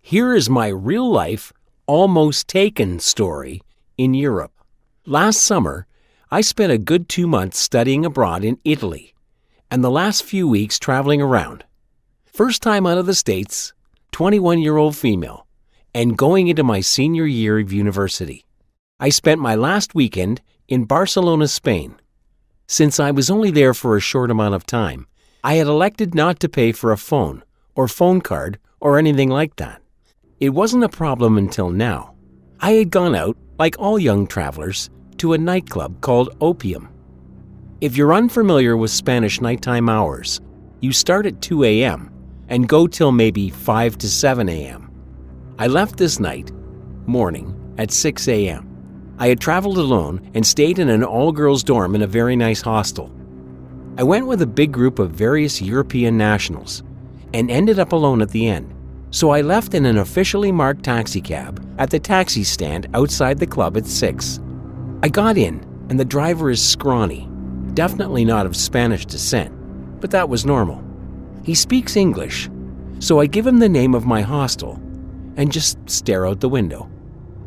Here is my real-life, almost taken story in Europe. Last summer, I spent a good 2 months studying abroad in Italy, and the last few weeks traveling around. First time out of the States, 21-year-old female, and going into my senior year of university. I spent my last weekend in Barcelona, Spain. Since I was only there for a short amount of time, I had elected not to pay for a phone or phone card or anything like that. It wasn't a problem until now. I had gone out, like all young travelers, to a nightclub called Opium. If you're unfamiliar with Spanish nighttime hours, you start at 2 a.m. and go till maybe 5 to 7 a.m. I left this morning, at 6 a.m. I had traveled alone and stayed in an all-girls dorm in a very nice hostel. I went with a big group of various European nationals and ended up alone at the end. So I left in an officially marked taxicab at the taxi stand outside the club at 6. I got in, and the driver is scrawny, definitely not of Spanish descent, but that was normal. He speaks English, so I give him the name of my hostel and just stare out the window.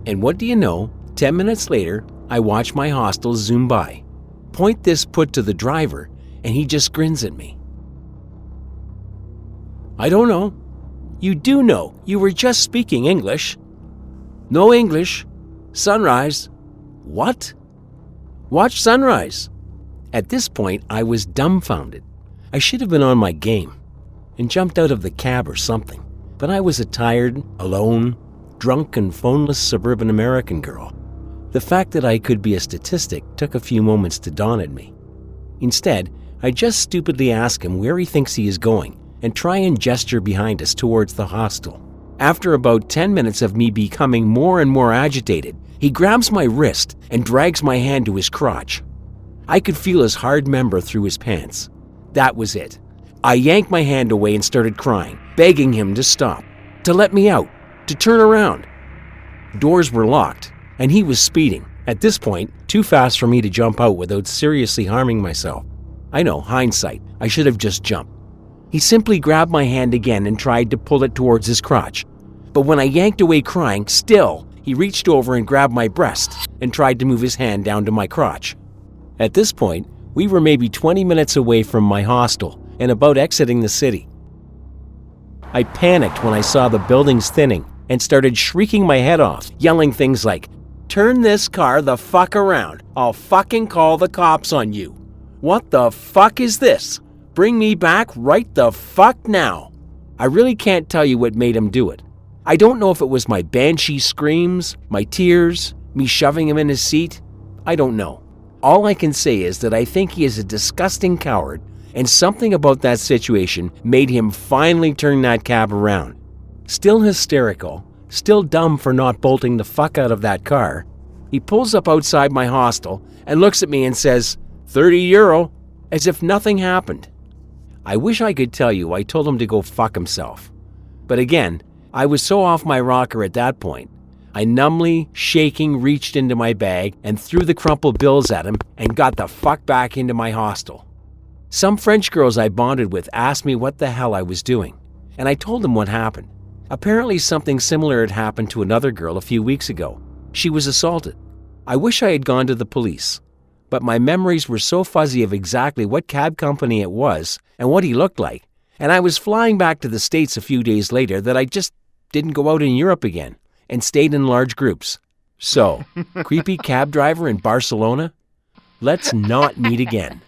And what do you know, 10 minutes later, I watch my hostel zoom by. Point this put to the driver, and he just grins at me. I don't know. You do know, you were just speaking English. No English. Sunrise. What? Watch sunrise. At this point, I was dumbfounded. I should have been on my game and jumped out of the cab or something. But I was a tired, alone, drunk and phoneless suburban American girl. The fact that I could be a statistic took a few moments to dawn on me. Instead, I just stupidly ask him where he thinks he is going and try and gesture behind us towards the hostel. After about 10 minutes of me becoming more and more agitated, he grabs my wrist and drags my hand to his crotch. I could feel his hard member through his pants. That was it. I yanked my hand away and started crying, begging him to stop, to let me out, to turn around. Doors were locked, and he was speeding. At this point, too fast for me to jump out without seriously harming myself. I know, hindsight, I should have just jumped. He simply grabbed my hand again and tried to pull it towards his crotch. But when I yanked away crying, still, he reached over and grabbed my breast and tried to move his hand down to my crotch. At this point, we were maybe 20 minutes away from my hostel and about exiting the city. I panicked when I saw the buildings thinning and started shrieking my head off, yelling things like, "Turn this car the fuck around. I'll fucking call the cops on you. What the fuck is this? Bring me back right the fuck now." I really can't tell you what made him do it. I don't know if it was my banshee screams, my tears, me shoving him in his seat. I don't know. All I can say is that I think he is a disgusting coward, and something about that situation made him finally turn that cab around. Still hysterical, still dumb for not bolting the fuck out of that car, he pulls up outside my hostel and looks at me and says, €30, as if nothing happened. I wish I could tell you I told him to go fuck himself. But again, I was so off my rocker at that point, I numbly, shaking, reached into my bag and threw the crumpled bills at him and got the fuck back into my hostel. Some French girls I bonded with asked me what the hell I was doing, and I told them what happened. Apparently something similar had happened to another girl a few weeks ago. She was assaulted. I wish I had gone to the police, but my memories were so fuzzy of exactly what cab company it was and what he looked like, and I was flying back to the States a few days later that I just didn't go out in Europe again and stayed in large groups. So, creepy cab driver in Barcelona, let's not meet again.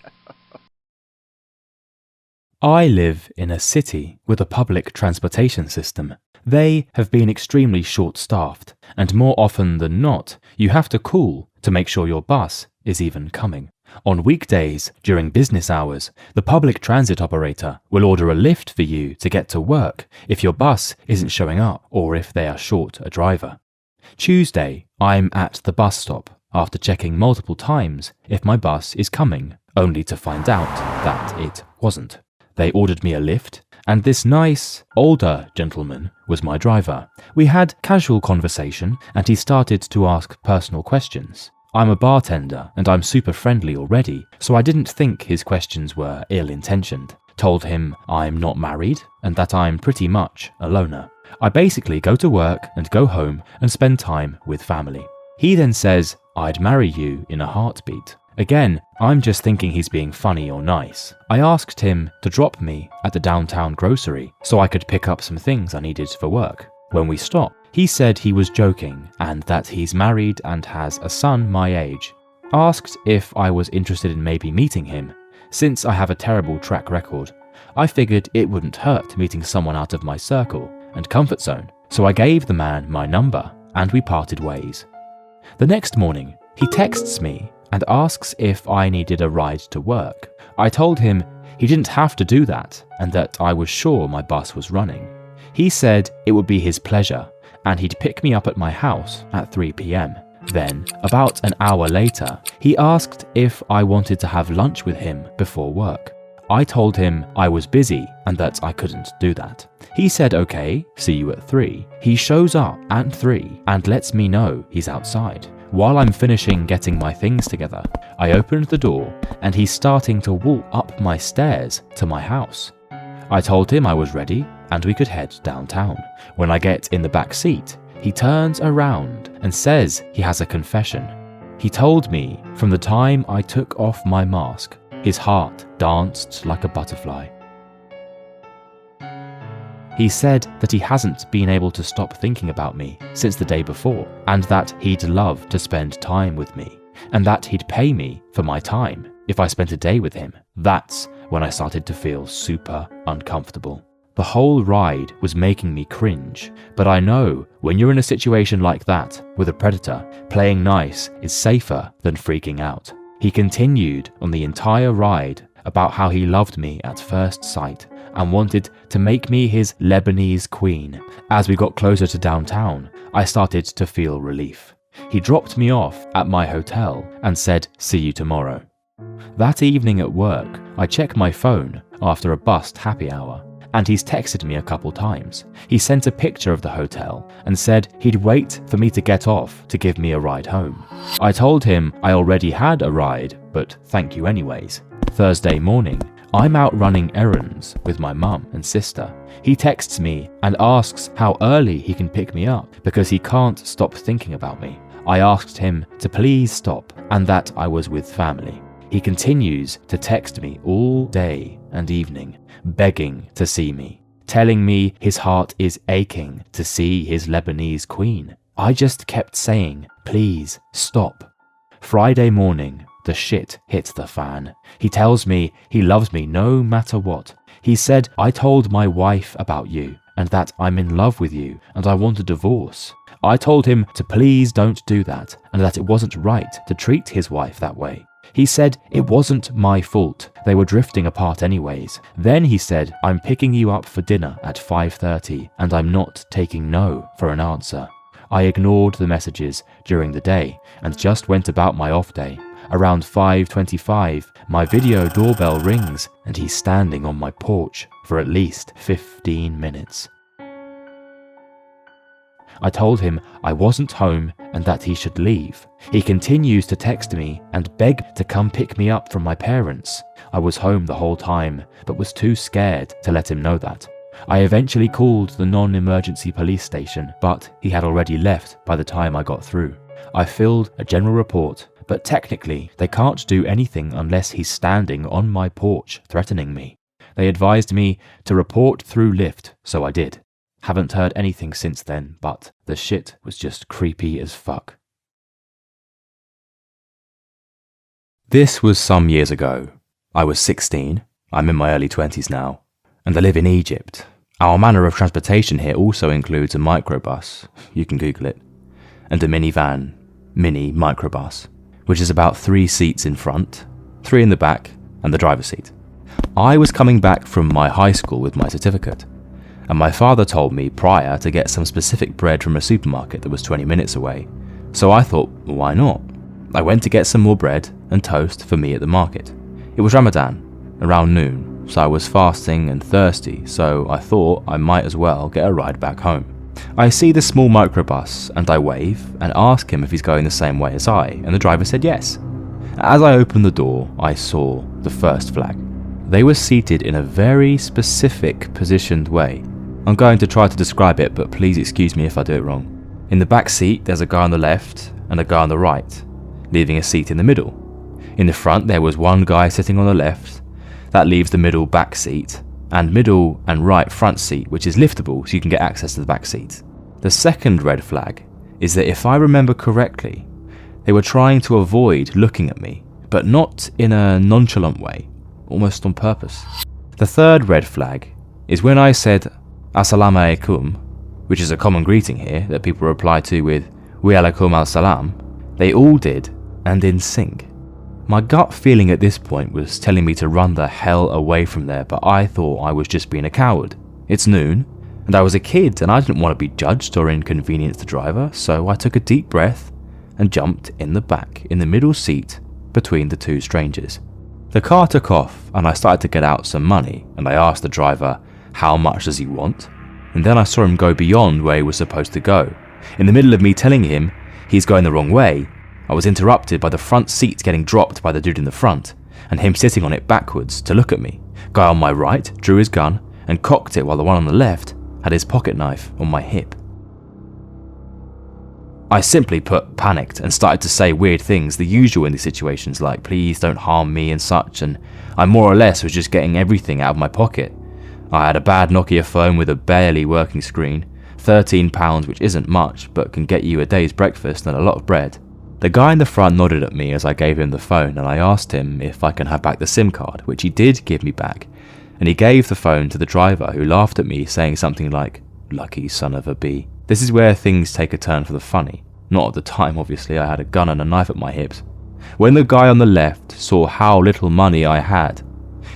I live in a city with a public transportation system. They have been extremely short-staffed, and more often than not, you have to call to make sure your bus is even coming. On weekdays, during business hours, the public transit operator will order a lift for you to get to work if your bus isn't showing up or if they are short a driver. Tuesday, I'm at the bus stop after checking multiple times if my bus is coming, only to find out that it wasn't. They ordered me a lift, and this nice, older gentleman was my driver. We had casual conversation, and he started to ask personal questions. I'm a bartender, and I'm super friendly already, so I didn't think his questions were ill-intentioned. Told him I'm not married, and that I'm pretty much a loner. I basically go to work and go home and spend time with family. He then says, I'd marry you in a heartbeat. Again, I'm just thinking he's being funny or nice. I asked him to drop me at the downtown grocery so I could pick up some things I needed for work. When we stopped, he said he was joking and that he's married and has a son my age. Asked if I was interested in maybe meeting him. Since I have a terrible track record, I figured it wouldn't hurt meeting someone out of my circle and comfort zone, so I gave the man my number and we parted ways. The next morning, he texts me and asks if I needed a ride to work. I told him he didn't have to do that and that I was sure my bus was running. He said it would be his pleasure and he'd pick me up at my house at 3 p.m. Then, about an hour later, he asked if I wanted to have lunch with him before work. I told him I was busy and that I couldn't do that. He said okay, see you at 3. He shows up at 3 and lets me know he's outside. While I'm finishing getting my things together, I opened the door and he's starting to walk up my stairs to my house. I told him I was ready and we could head downtown. When I get in the back seat, he turns around and says he has a confession. He told me from the time I took off my mask, his heart danced like a butterfly. He said that he hasn't been able to stop thinking about me since the day before, and that he'd love to spend time with me, and that he'd pay me for my time if I spent a day with him. That's when I started to feel super uncomfortable. The whole ride was making me cringe, but I know when you're in a situation like that with a predator, playing nice is safer than freaking out. He continued on the entire ride about how he loved me at first sight and wanted to make me his Lebanese queen. As we got closer to downtown, I started to feel relief. He dropped me off at my hotel and said, see you tomorrow. That evening at work, I check my phone after a bust happy hour, and he's texted me a couple times. He sent a picture of the hotel and said he'd wait for me to get off to give me a ride home. I told him I already had a ride, but thank you anyways. Thursday morning, I'm out running errands with my mum and sister. He texts me and asks how early he can pick me up because he can't stop thinking about me. I asked him to please stop and that I was with family. He continues to text me all day and evening, begging to see me, telling me his heart is aching to see his Lebanese queen. I just kept saying, please stop. Friday morning, the shit hit the fan. He tells me he loves me no matter what. He said, I told my wife about you and that I'm in love with you and I want a divorce. I told him to please don't do that and that it wasn't right to treat his wife that way. He said it wasn't my fault. They were drifting apart anyways. Then he said, I'm picking you up for dinner at 5:30 and I'm not taking no for an answer. I ignored the messages during the day and just went about my off day. Around 5:25, my video doorbell rings and he's standing on my porch for at least 15 minutes. I told him I wasn't home and that he should leave. He continues to text me and beg to come pick me up from my parents. I was home the whole time, but was too scared to let him know that. I eventually called the non-emergency police station, but he had already left by the time I got through. I filled a general report, but technically they can't do anything unless he's standing on my porch threatening me. They advised me to report through Lyft, so I did. Haven't heard anything since then, but the shit was just creepy as fuck. This was some years ago. I was 16, I'm in my early 20s now, and I live in Egypt. Our manner of transportation here also includes a microbus, you can Google it, and a minivan, mini microbus, which is about 3 seats in front, 3 in the back, and the driver's seat. I was coming back from my high school with my certificate, and my father told me prior to get some specific bread from a supermarket that was 20 minutes away, so I thought, well, why not? I went to get some more bread and toast for me at the market. It was Ramadan, around noon, so I was fasting and thirsty, so I thought I might as well get a ride back home. I see the small microbus and I wave and ask him if he's going the same way as I, and the driver said yes. As I opened the door, I saw the first flag. They were seated in a very specific positioned way, I'm going to try to describe it, but please excuse me if I do it wrong. In the back seat, there's a guy on the left and a guy on the right, leaving a seat in the middle. In the front, there was one guy sitting on the left. That leaves the middle back seat, and middle and right front seat, which is liftable so you can get access to the back seat. The second red flag is that if I remember correctly, they were trying to avoid looking at me, but not in a nonchalant way, almost on purpose. The third red flag is when I said Assalamu alaikum, which is a common greeting here that people reply to with Wa alaikum al-salam, they all did, and in sync. My gut feeling at this point was telling me to run the hell away from there, but I thought I was just being a coward. It's noon, and I was a kid, and I didn't want to be judged or inconvenience the driver, so I took a deep breath and jumped in the back, in the middle seat, between the two strangers. The car took off, and I started to get out some money, and I asked the driver, how much does he want? And then I saw him go beyond where he was supposed to go. In the middle of me telling him he's going the wrong way, I was interrupted by the front seat getting dropped by the dude in the front, and him sitting on it backwards to look at me. Guy on my right drew his gun and cocked it while the one on the left had his pocket knife on my hip. I simply panicked and started to say weird things, the usual in these situations like please don't harm me and such, and I more or less was just getting everything out of my pocket. I had a bad Nokia phone with a barely working screen, £13 which isn't much but can get you a day's breakfast and a lot of bread. The guy in the front nodded at me as I gave him the phone, and I asked him if I can have back the SIM card, which he did give me back, and he gave the phone to the driver who laughed at me saying something like, lucky son of a bee. This is where things take a turn for the funny. Not at the time obviously, I had a gun and a knife at my hips. When the guy on the left saw how little money I had,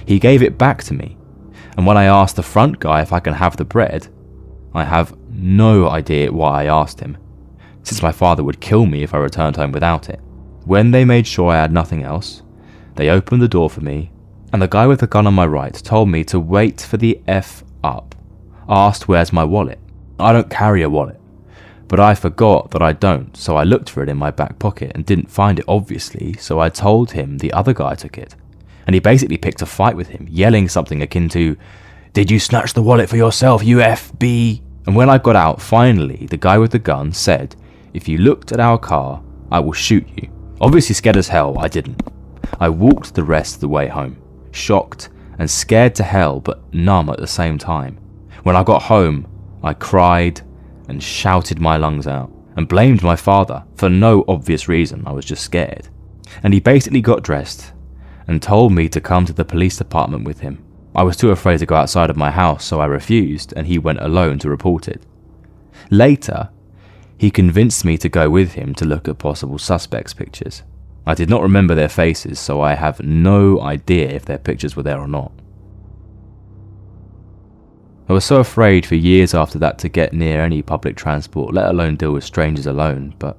he gave it back to me, and when I asked the front guy if I can have the bread, I have no idea why I asked him, since my father would kill me if I returned home without it. When they made sure I had nothing else, they opened the door for me, and the guy with the gun on my right told me to wait for the F up. Asked where's my wallet. I don't carry a wallet, but I forgot that I don't, so I looked for it in my back pocket and didn't find it obviously, so I told him the other guy took it. And he basically picked a fight with him, yelling something akin to, did you snatch the wallet for yourself, you FB? And when I got out, finally, the guy with the gun said, if you looked at our car, I will shoot you. Obviously scared as hell, I didn't. I walked the rest of the way home, shocked and scared to hell but numb at the same time. When I got home, I cried and shouted my lungs out and blamed my father for no obvious reason, I was just scared. And he basically got dressed and told me to come to the police department with him. I was too afraid to go outside of my house, so I refused, and he went alone to report it. Later, he convinced me to go with him to look at possible suspects' pictures. I did not remember their faces, so I have no idea if their pictures were there or not. I was so afraid for years after that to get near any public transport, let alone deal with strangers alone, but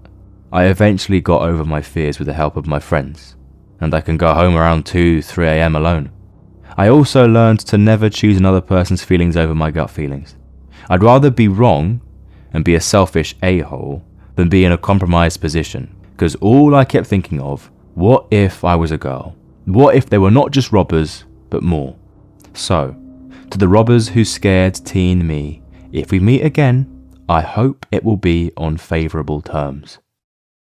I eventually got over my fears with the help of my friends, and I can go home around 2-3 AM alone. I also learned to never choose another person's feelings over my gut feelings. I'd rather be wrong and be a selfish a-hole than be in a compromised position, because all I kept thinking of, what if I was a girl? What if they were not just robbers, but more? So, to the robbers who scared teen me, if we meet again, I hope it will be on favourable terms.